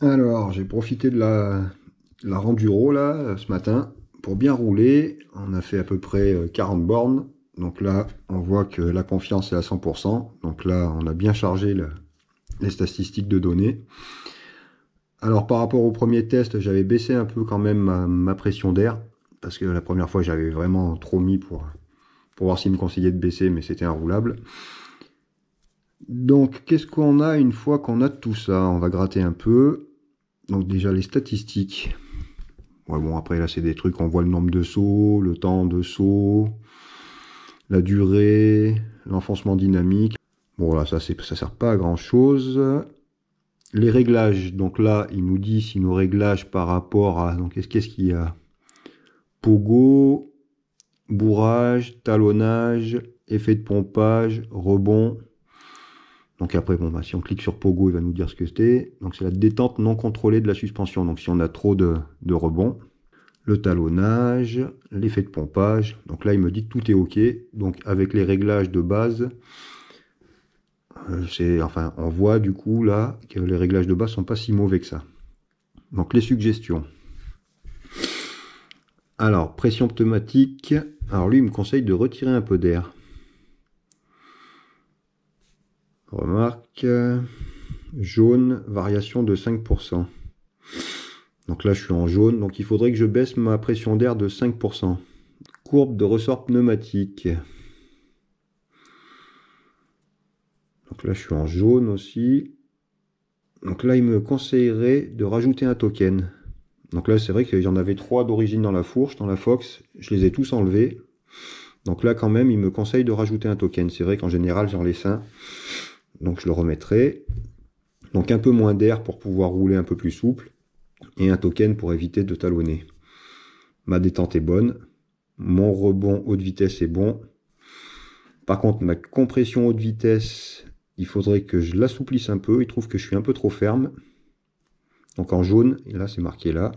Alors, j'ai profité de la Renduro là, ce matin, pour bien rouler. On a fait à peu près 40 bornes. Donc là, on voit que la confiance est à 100%. Donc là, on a bien chargé les statistiques de données. Alors, par rapport au premier test, j'avais baissé un peu quand même ma pression d'air. Parce que la première fois, j'avais vraiment trop mis pour voir s'il me conseillait de baisser, mais c'était inroulable. Donc, qu'est-ce qu'on a une fois qu'on a tout ça? On va gratter un peu. Donc déjà les statistiques. Ouais, bon, après là c'est des trucs, on voit le nombre de sauts, le temps de saut, la durée, l'enfoncement dynamique. Bon là ça sert pas à grand chose. Les réglages, donc là il nous dit si nos réglages par rapport à, donc qu'est-ce qu'il y a? Pogo, bourrage, talonnage, effet de pompage, rebond. Donc après, bon, bah, si on clique sur Pogo, il va nous dire ce que c'est. Donc c'est la détente non contrôlée de la suspension. Donc si on a trop de rebond, le talonnage, l'effet de pompage. Donc là, il me dit que tout est OK. Donc avec les réglages de base, enfin, on voit du coup là que les réglages de base sont pas si mauvais que ça. Donc les suggestions. Alors, pression pneumatique. Alors lui, il me conseille de retirer un peu d'air. Remarque, jaune, variation de 5%. Donc là, je suis en jaune, donc il faudrait que je baisse ma pression d'air de 5%. Courbe de ressort pneumatique. Donc là, je suis en jaune aussi. Donc là, il me conseillerait de rajouter un token. Donc là, c'est vrai qu'il y en avait 3 d'origine dans la fourche, dans la Fox. Je les ai tous enlevés. Donc là, quand même, il me conseille de rajouter un token. C'est vrai qu'en général, j'en laisse un. Donc je le remettrai. Donc un peu moins d'air pour pouvoir rouler un peu plus souple. Et un token pour éviter de talonner. Ma détente est bonne. Mon rebond haute vitesse est bon. Par contre, ma compression haute vitesse, il faudrait que je l'assouplisse un peu. Il trouve que je suis un peu trop ferme. Donc en jaune, et là c'est marqué là,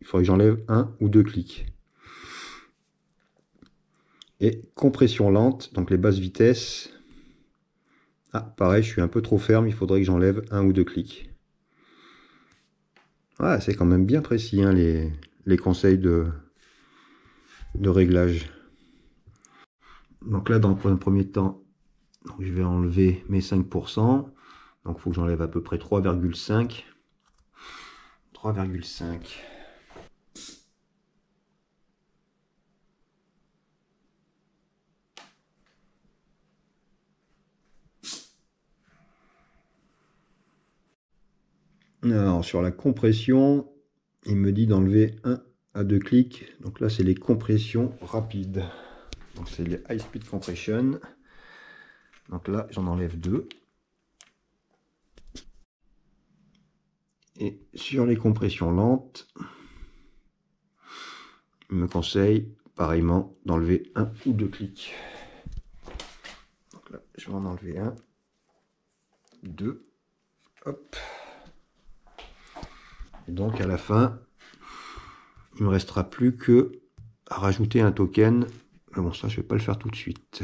il faudrait que j'enlève 1 ou 2 clics. Et compression lente, donc les basses vitesses. Ah, pareil, je suis un peu trop ferme, il faudrait que j'enlève 1 ou 2 clics. Ah, c'est quand même bien précis hein, les conseils de réglage. Donc là, dans un premier temps, donc je vais enlever mes 5%. Donc il faut que j'enlève à peu près 3,5. 3,5. Alors sur la compression, il me dit d'enlever 1 à 2 clics. Donc là c'est les compressions rapides. Donc c'est les high speed compression. Donc là j'en enlève 2. Et sur les compressions lentes, il me conseille pareillement d'enlever 1 ou 2 clics. Donc là je vais en enlever 1, 2, hop. Et donc à la fin, il me restera plus que à rajouter un token. Mais bon, ça je vais pas le faire tout de suite.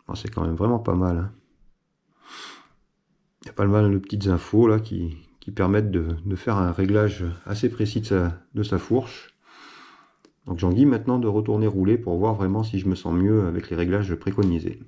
Bon, c'est quand même vraiment pas mal. Hein. Il y a pas mal de petites infos là qui permettent de faire un réglage assez précis de sa fourche. Donc j'en dis maintenant de retourner rouler pour voir vraiment si je me sens mieux avec les réglages préconisés.